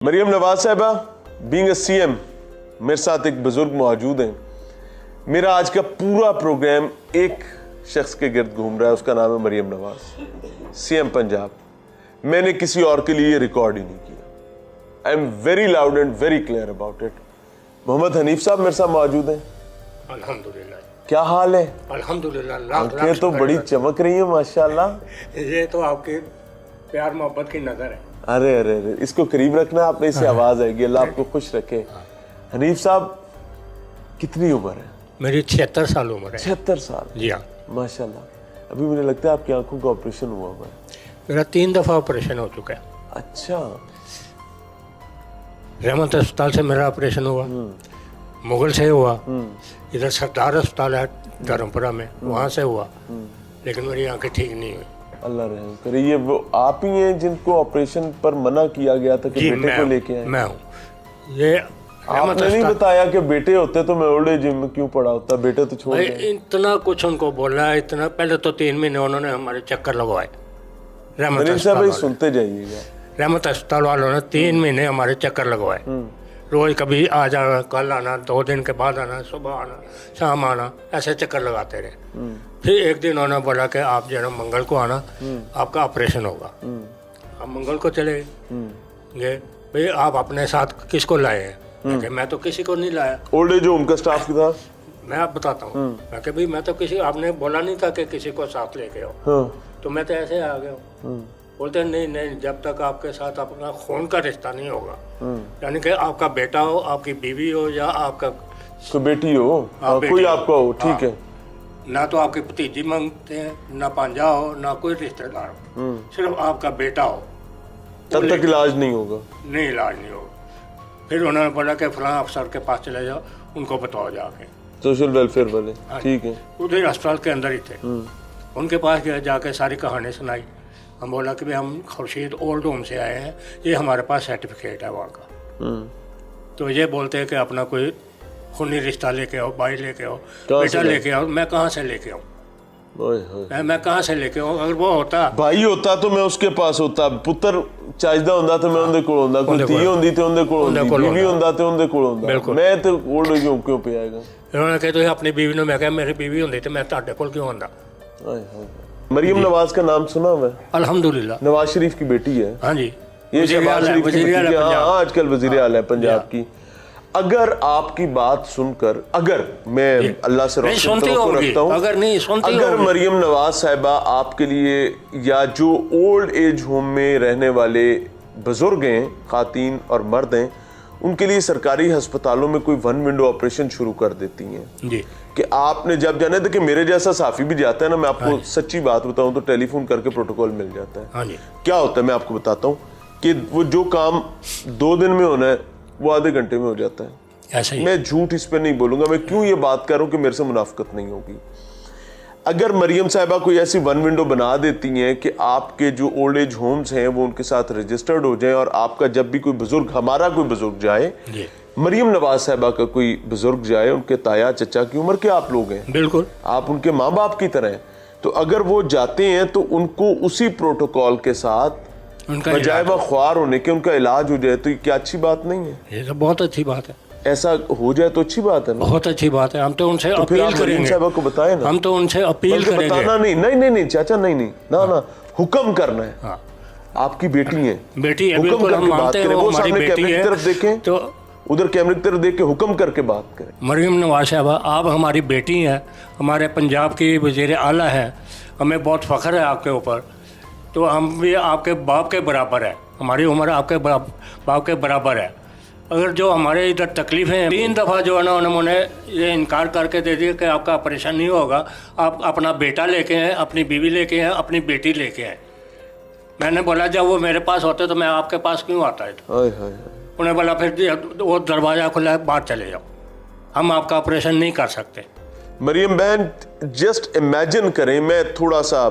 मरियम नवाज साहिबा being a CM, मेरे साथ एक बुजुर्ग मौजूद हैं। मेरा आज का पूरा प्रोग्राम एक शख्स के गिर्द घूम रहा है, उसका नाम है मरियम नवाज, सीएम पंजाब। मैंने किसी और के लिए रिकॉर्ड ही नहीं किया। I am very loud and very clear about it. Mohammad Hanif साहब मेरे साथ मौजूद हैं। अल्हम्दुलिल्लाह। क्या हाल है? अल्हम्दुलिल्लाह। आंखें तो बड़ी चमक रही है माशाल्लाह। ये तो आपके प्यार मोहब्बत की नजर है। अरे अरे अरे, इसको करीब रखना, आपने इससे आवाज आएगी। अल्लाह आपको खुश रखे। हनीफ साहब कितनी उम्र है? मेरी 76 साल उम्र है। 76 साल? जी हाँ। माशाल्लाह। अभी मुझे लगता है आपकी आंखों का ऑपरेशन हुआ हुआ है। मेरा 3 दफा ऑपरेशन हो चुका है। अच्छा। रहमत अस्पताल से मेरा ऑपरेशन हुआ, मुगल से हुआ, इधर सरदार अस्पताल है धर्मपुरा में, वहाँ से हुआ, लेकिन मेरी आंखें ठीक नहीं हुई। अल्लाह रहम करे। ये वो आप ही हैं जिनको ऑपरेशन पर मना किया गया था कि बेटे को लेके आए? मैं हूँ। ये आपने नहीं बताया कि बेटे होते तो मैं ओल्ड एज में क्यों पड़ा होता? बेटे तो छोड़ गए। इतना कुछ उनको बोला, इतना पहले तो 3 महीने उन्होंने हमारे चक्कर लगवाए। सुनते जाइएगा। रहमत अस्पताल वालों ने 3 महीने हमारे चक्कर लगवाए। रोज कभी आ जाना, कल आना, 2 दिन के बाद आना, सुबह आना, शाम आना, ऐसे चक्कर लगाते रहे। फिर एक दिन उन्होंने बोला कि आप जरा मंगल को आना, आपका ऑपरेशन होगा। हम मंगल को चले गए। भाई आप अपने साथ किसको लाए हैं? मैं तो किसी को नहीं लाया। ओल्ड एज होम का स्टाफ की था? मैं आप बताता हूँ। मैं भाई मैं तो किसी, आपने बोला नहीं था कि किसी को साथ लेके आओ। तो मैं तो ऐसे आ गया हूँ। बोलते नहीं नहीं, जब तक आपके साथ अपना खून का रिश्ता नहीं होगा, यानी कि आपका बेटा हो, आपकी बीवी हो, या आपका कोई बेटी हो, कोई आपका हो, ठीक है, ना तो आपकी भतीजी मांगते हैं, ना पांजा हो, ना कोई रिश्तेदार हो, सिर्फ आपका बेटा हो, तब तक इलाज नहीं होगा। नहीं, इलाज नहीं होगा। फिर उन्होंने बोला कि फलां अफसर के पास चले जाओ, उनको बताओ जाके, सोशल वेलफेयर वाले, ठीक है। उधर अस्पताल के अंदर ही थे। उनके पास गया, जाके सारी कहानी सुनाई। हम बोला कि भाई हम खुर्शीद ओल्ड होम से आए हैं, ये हमारे पास सर्टिफिकेट है वहाँ का। तो ये बोलते हैं कि अपना कोई खूनी रिश्ता लेके आओ, भाई लेके आओ, बेटा लेके आओ। मैं कहाँ से लेके आऊँ? मैं कहाँ से लेके आऊँ? अगर वो होता, भाई होता तो मैं उसके पास होता, पुत्र चाहता होंदा तो मैं उनके कोल होंदा, कोई धी होंदी तो उनके कोल होंदी, बीवी होंदा तो उनके कोल होंदा। मैं तो ओल्ड एज होम क्यों पे आएगा? उन्होंने कहा तो अपनी बीवी ने, मैं कहा मेरी बीवी होंदी तो मैं ਤੁਹਾਡੇ ਕੋਲ क्यों आंदा? मरियम नवाज का नाम सुना हुआ है? अल्हम्दुलिल्लाह। नवाज शरीफ की बेटी है। हाँ जी, ये शहबाज शरीफ की बेटी है। हाँ, आजकल वजीर आला है पंजाब की। अगर आपकी बात सुनकर, अगर मैं अल्लाह से रखता हूँ, अगर मरियम नवाज साहिबा आपके लिए या जो ओल्ड एज होम में रहने वाले बुजुर्ग हैं, खातीन और मर्द हैं, उनके लिए सरकारी अस्पतालों में कोई 1 विंडो ऑपरेशन शुरू कर देती हैं जी, कि आपने जब जाने थे कि मेरे जैसा साफी भी जाता है ना, मैं आपको सच्ची बात बताऊं तो टेलीफोन करके प्रोटोकॉल मिल जाता है। हाँ जी। क्या होता है मैं आपको बताता हूँ कि वो जो काम 2 दिन में होना है वो आधे घंटे में हो जाता है। ऐसा ही। मैं झूठ इस पर नहीं बोलूंगा। मैं क्यों ये बात कर रहा हूँ कि मेरे से मुनाफिकत नहीं होगी। अगर मरियम साहिबा कोई ऐसी 1 विंडो बना देती हैं कि आपके जो ओल्ड एज होम्स हैं वो उनके साथ रजिस्टर्ड हो जाएं, और आपका जब भी कोई बुजुर्ग, हमारा कोई बुजुर्ग जाए, मरियम नवाज साहिबा का कोई बुजुर्ग जाए, उनके ताया चचा की उम्र के आप लोग हैं, बिल्कुल आप उनके माँ बाप की तरह हैं, तो अगर वो जाते हैं तो उनको उसी प्रोटोकॉल के साथ बजाय व ख्वार होने के उनका इलाज हो जाए, तो ये क्या अच्छी बात नहीं है? ये तो बहुत अच्छी बात है। ऐसा हो जाए तो अच्छी बात है ना? बहुत अच्छी बात है। हम तो उनसे अपील करेंगे। साहिबा को बताए ना, हम तो उनसे अपील करेंगे। बताना नहीं, नहीं नहीं चाचा, नहीं नहीं ना ना, हुक्म करना है। हाँ। आपकी बेटी है, बेटी है, हुक्म बिल्कुल हम मानते हैं, वो हमारी बेटी है। तरफ देखें तो उधर कैमरे की तरफ देख के हुक्म करके बात करें। मरियम नवाज साहिबा, आप हमारी बेटी हैं, हमारे पंजाब की वज़ीर आला है, हमें बहुत फ़ख्र है आपके ऊपर। तो हम भी आपके बाप के बराबर है, हमारी उम्र आपके बाप के बराबर है। अगर जो हमारे इधर तकलीफ़ें 3 दफ़ा जो है ना, उन्होंने ये इनकार करके दे दिया कि आपका ऑपरेशन नहीं होगा, आप अपना बेटा लेके आए, अपनी बीवी लेके आए, अपनी बेटी लेके आए। मैंने बोला जब वो मेरे पास होते तो मैं आपके पास क्यों आता है? उन्हें बोला फिर वो दरवाज़ा खुला है, बाहर चले जाओ, हम आपका ऑपरेशन नहीं कर सकते। मरियम बहन, जस्ट इमेजिन करें, मैं थोड़ा सा,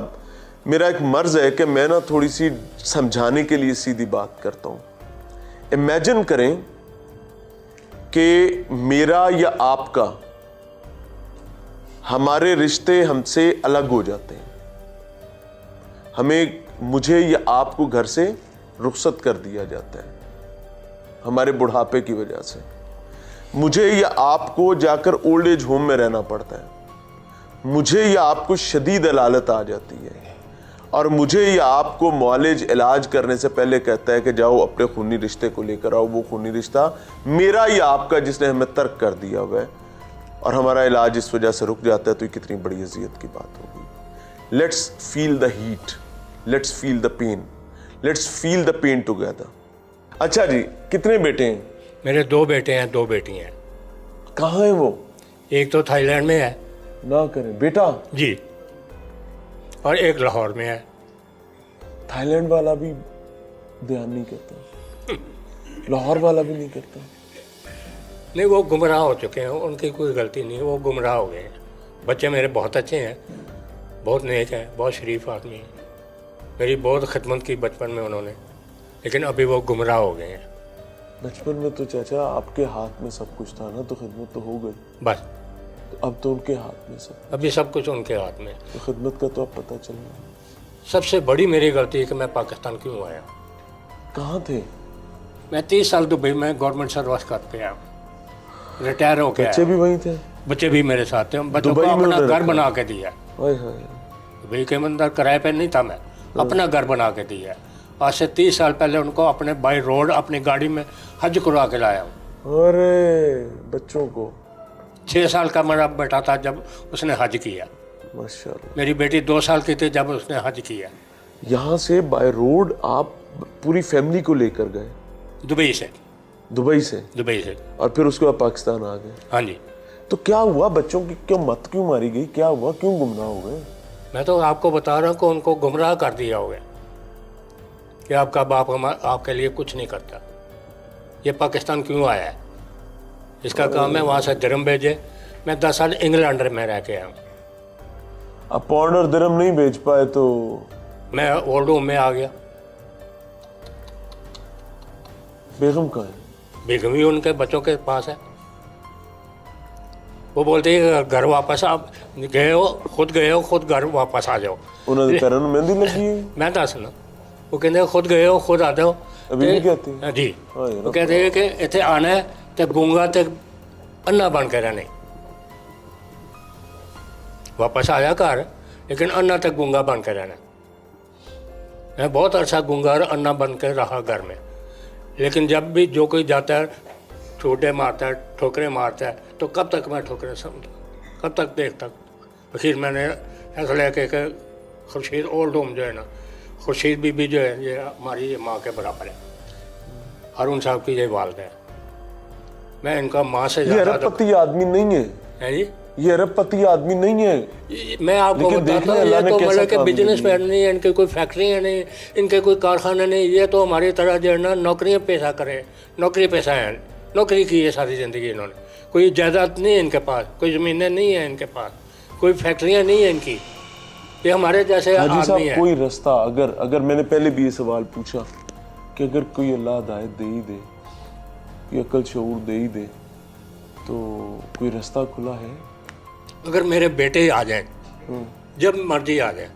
मेरा एक मर्ज है कि मैं ना थोड़ी सी समझाने के लिए सीधी बात करता हूँ। इमेजिन करें कि मेरा या आपका, हमारे रिश्ते हमसे अलग हो जाते हैं, हमें, मुझे या आपको घर से रुखसत कर दिया जाता है, हमारे बुढ़ापे की वजह से। मुझे या आपको जाकर ओल्ड एज होम में रहना पड़ता है, मुझे या आपको शदीद अलालत आ जाती है, और मुझे या आपको मुआलिज इलाज करने से पहले कहता है कि जाओ अपने खूनी रिश्ते को लेकर आओ, वो खूनी रिश्ता मेरा या आपका जिसने हमें तर्क कर दिया हुआ है, और हमारा इलाज इस वजह से रुक जाता है, तो ये कितनी बड़ी अजियत की बात होगी। Let's feel the heat, let's feel the pain, let's feel the pain together. अच्छा जी, कितने बेटे हैं? मेरे 2 बेटे हैं, 2 बेटी हैं। कहाँ है वो? एक तो थाईलैंड में है ना करें बेटा जी, और एक लाहौर में है। थाईलैंड वाला भी ध्यान नहीं करता, लाहौर वाला भी नहीं करता। नहीं, वो गुमराह हो चुके हैं, उनकी कोई गलती नहीं, वो गुमराह हो गए हैं। बच्चे मेरे बहुत अच्छे हैं, बहुत नेक हैं, बहुत शरीफ आदमी हैं, मेरी बहुत खिदमत की बचपन में उन्होंने, लेकिन अभी वो गुमराह हो गए हैं। बचपन में तो चाचा आपके हाथ में सब कुछ था ना, तो खिदमत तो हो गई, बस तो अब तो उनके हाथ में सब, अभी सब कुछ उनके हाथ में। तो खिदमत का तो अब पता चल रहा है। सबसे बड़ी मेरी गलती है कि मैं पाकिस्तान क्यों आया। कहाँ थे? मैं 30 साल दुबई में गवर्नमेंट सर्विस करते आया, रिटायर हो गया। बच्चे भी वहीं थे? बच्चे भी मेरे साथ थे, बच्चों को दुबई में अपना उन्होंने घर रखा? बना के दिया। हाय हाय, दुबई के अंदर किराए पे नहीं था मैं, अपना घर बना के दिया। आज से 30 साल पहले उनको अपने बाई रोड अपनी गाड़ी में हज करवा के लाया हूँ। अरे बच्चों को 6 साल का मेरा बेटा था जब उसने हज किया, माशाल्लाह। मेरी बेटी 2 साल की थी जब उसने हज किया। यहाँ से बाय रोड आप पूरी फैमिली को लेकर गए दुबई से, दुबई से, दुबई से, और फिर उसके बाद पाकिस्तान आ गए? हाँ जी। तो क्या हुआ? बच्चों की क्यों मत क्यों मारी गई? क्या हुआ? क्यों गुमराह हो गए? मैं तो आपको बता रहा हूँ कि उनको गुमराह कर दिया होगा कि आपका बाप आपके लिए कुछ नहीं करता। ये पाकिस्तान क्यों आया है, इसका काम है वहाँ से दिरहम भेजे। मैं 10 साल इंग्लैंड में रह के आया हूँ, अब पौंड और दिरहम नहीं बेच पाए तो मैं ओल्ड होम में आ गया। बेगम कहाँ है? बेगम भी उनके बच्चों के पास है। वो बोलते हैं घर वापस आप गए हो, खुद घर वापस आ जाओ। उन्होंने पैरों में मेहंदी लगी है? मैं दस ना, वो कहते खुद गए हो, खुद आ जाओ। अभी भी कहती है? जी, हाय वो कहते हैं कि इतने आना है तो गूंगा तो अन्ना बन के रहने, वापस आया घर लेकिन अन्ना तक गूंगा बन के रहना। मैं बहुत अरसा गूंगा और अन्ना बन के रहा घर में, लेकिन जब भी जो कोई जाता है छोटे मारता है, ठोकरें मारता है, तो कब तक मैं ठोकरें समझता, कब तक देखता। फिर मैंने फैसला किया कि खुर्शीद ओल्ड होम जो है ना, खुर्शीद बीबी जो है ये हमारी माँ के बराबर है, हारून साहब की ये वालदा है। मैं इनका माँ से ये अरबपति आदमी नहीं है जी, ये अरबपति आदमी नहीं है। मैं आपको बताता हूँ, ये तो मतलब कि बिजनेस मैन नहीं है, इनके कोई फैक्ट्री है नहीं, इनके कोई कारखाने नहीं, ये तो हमारी तरह जो है ना नौकरियाँ पेशा करें, नौकरी पेशा है, नौकरी की है सारी ज़िंदगी इन्होंने। कोई जायदाद नहीं है इनके पास, कोई ज़मीनें नहीं है इनके पास, कोई फैक्ट्रियाँ नहीं है इनकी, ये हमारे जैसे आदमी है। कोई रास्ता अगर मैंने पहले भी ये सवाल पूछा कि अगर कोई अल्लाह हिदायत दे ही दे, कोई अकल शऊर दे ही दे, तो कोई रास्ता खुला है? अगर मेरे बेटे आ जाएं, जब मर्जी आ जाए,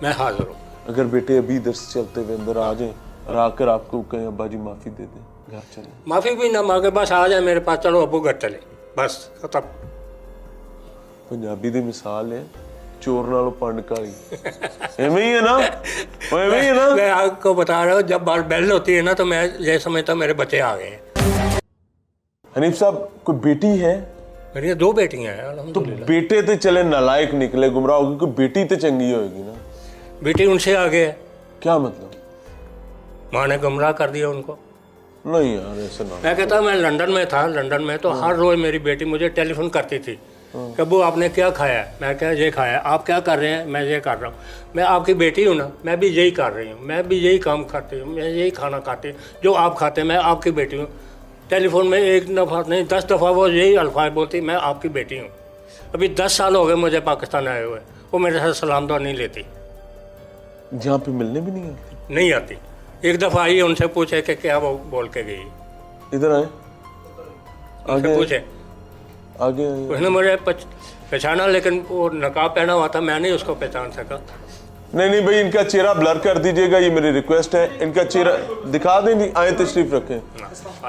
मैं हाजिर हूँ। अगर बेटे अभी इधर से चलते हुए अंदर आ जाएं और आकर आपको कहें अब्बा जी माफ़ी दे दें, घर चले? माफ़ी भी ना मांगे, बस आ जाए मेरे पास, चलो अबू घर चले, बस खत्म। पंजाबी दी मिसाल है चोर नालों पंड काली, एवं ही है ना, एवं ही है ना। मैं आपको बता रहा हूँ, जब बार बेल होती है ना तो मैं ये समझता मेरे बच्चे आ गए हैं। हनीफ साहब, कोई बेटी है? मेरी 2 बेटियां हैं तो अल्हम्दुलिल्लाह। बेटे तो चले नालायक निकले, गुमराह होगी, कोई बेटी तो चंगी होगी ना? बेटी उनसे आगे है, क्या मतलब? माँ ने गुमराह कर दिया उनको। नहीं यार ऐसा ना। मैं कहता मैं लंदन में था, लंदन में तो हर रोज़ मेरी बेटी मुझे टेलीफोन करती थी कि अब्बू आपने क्या खाया है, मैं क्या ये खाया, आप क्या कर रहे हैं, मैं ये कर रहा हूँ, मैं आपकी बेटी हूँ ना, मैं भी यही कर रही हूँ, मैं भी यही काम करती हूँ, मैं यही खाना खाती हूँ जो आप खाते हैं, मैं आपकी बेटी हूँ। टेलीफोन में 1 दफ़ा नहीं 10 दफ़ा वो यही अल्फाज बोलती, मैं आपकी बेटी हूँ। अभी 10 साल हो गए मुझे पाकिस्तान आए हुए, वो मेरे साथ सलाम दुआ नहीं लेती, जहाँ पे मिलने भी नहीं आती? नहीं आती। 1 दफ़ा आई, उनसे पूछे कि क्या वो बोल के गई, इधर आए, उनसे पूछे, आगे उसने मुझे पहचाना, लेकिन वो नकाब पहना हुआ था, मैं नहीं उसको पहचान सका। नहीं नहीं भाई, इनका चेहरा ब्लर कर दीजिएगा, ये मेरी रिक्वेस्ट है। इनका चेहरा दिखा दें जी, आए तशरीफ रखें।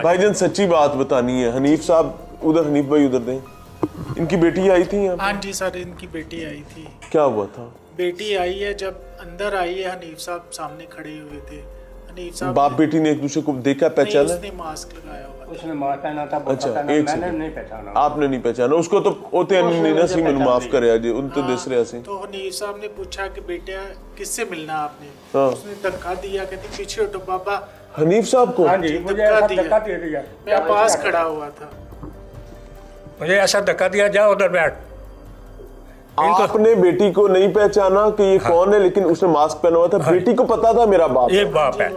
भाईजान सच्ची बात बतानी है। हनीफ साहब उधर, हनीफ भाई उधर दें। इनकी बेटी आई थी यहाँ? हाँ जी सर, इनकी बेटी आई थी। क्या हुआ था? बेटी आई है, जब अंदर आई है हनीफ साहब सामने खड़े हुए थे। हनीफ साहब बाप बेटी ने एक दूसरे को देखा, पहचाना? उसने मास्क लगाया हुआ था। उसने मास्क पहना था। अच्छा, एक मैंने सेकंड। नहीं पहचाना। आपने नहीं पहचाना उसको? तो होते नहीं ना सी, मैंने माफ करे आज उन तो दिस रहे सी। तो हनीफ साहब ने पूछा कि बेटा किससे मिलना आपने? हाँ। उसने धक्का दिया, कहती पीछे हटो बाबा। हनीफ साहब को? हाँ जी, मुझे ऐसा धक्का दे दिया। मैं पास खड़ा हुआ था। मुझे ऐसा धक्का दिया, जा उधर बैठ। आपने बेटी को नहीं पहचाना कि ये कौन है, लेकिन उसने मास्क पहना हुआ था। बेटी को पता था मेरा बाप ये है, बाप है।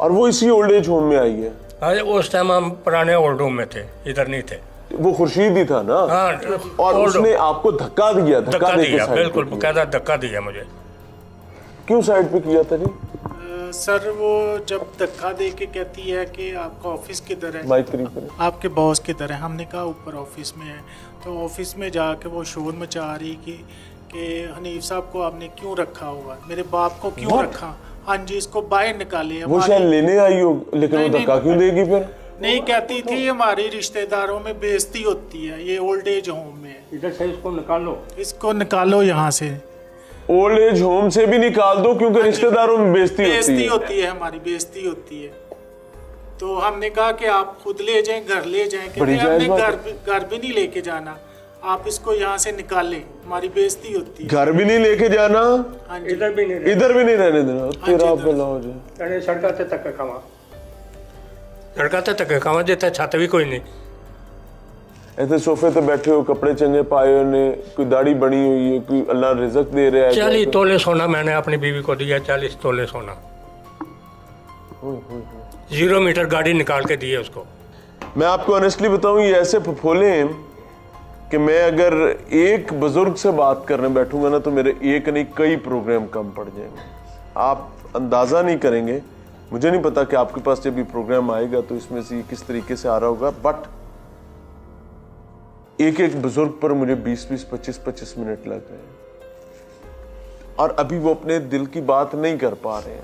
और वो इसी ओल्ड एज होम में आई है। हाँ, उस टाइम हम पुराने ओल्ड होम में थे, इधर नहीं थे। वो खुर्शीद ही था ना? हाँ, और ओल्ड उसने आपको धक्का दिया? धक्का देके दिया, साइड पे बिल्कुल किया। बकायदा धक्का दिया मुझे। क्यों साइड पे किया था जी? सर वो जब धक्का दे के कहती है कि आपका ऑफिस किधर है, माइक करीब करें। आपके बॉस किधर है? हमने कहा ऊपर ऑफिस में है। तो ऑफिस में जाके वो शोर मचा रही कि हनीफ साहब को आपने क्यों रखा हुआ, मेरे बाप को क्यों What? रखा? हाँ जी, इसको बाहर निकाले। वो शायद लेने आई हो, लेकिन वो नहीं, धक्का नहीं। क्यों देगी फिर? नहीं, कहती थी हमारी रिश्तेदारों में बेइज्जती होती है, ये ओल्ड एज होम में है, इधर से इसको निकालो। इसको निकालो यहाँ से। ओल्ड एज होम से भी निकाल दो, क्योंकि रिश्तेदारों में बेइज्जती होती बेइज्जती है। होती है, हमारी बेइज्जती होती है। तो हमने कहा कि आप खुद ले जाएं, घर ले जाएं। बड़ी कहते हमने जायज़ बात घर भी नहीं लेके जाना, आप इसको यहाँ से निकालें, हमारी बेइज्जती होती है। घर भी नहीं लेके जाना, हाँ जी। इधर भी नहीं इधर भी नहीं रहने देना। तेरा इधर। भला हो जाए। रहने। सड़का ते तक खावा, सड़का ते तक खावा देता, छत भी कोई नहीं। ऐसे सोफे पे बैठे हो, कपड़े चंगे पाए हो ने, कोई दाढ़ी बनी हुई है, कोई अल्लाह रिज़्क दे रहा है। 40 तोले सोना मैंने अपनी बीवी को दिया, 40 तोले सोना। 0 मीटर गाड़ी निकाल के दी है उसको। मैं आपको ऑनेस्टली बताऊं, ये ऐसे फफोले हैं कि मैं अगर एक बुजुर्ग से बात करने बैठूंगा ना, तो मेरे एक नहीं कई प्रोग्राम कम पड़ जाएंगे। आप अंदाज़ा नहीं करेंगे। मुझे नहीं पता कि आपके पास जब ये प्रोग्राम आएगा तो इसमें से ये किस तरीके से आ रहा होगा, बट एक एक बुजुर्ग पर मुझे 20-20, 25-25 मिनट लग रहे हैं, और अभी वो अपने दिल की बात नहीं कर पा रहे हैं।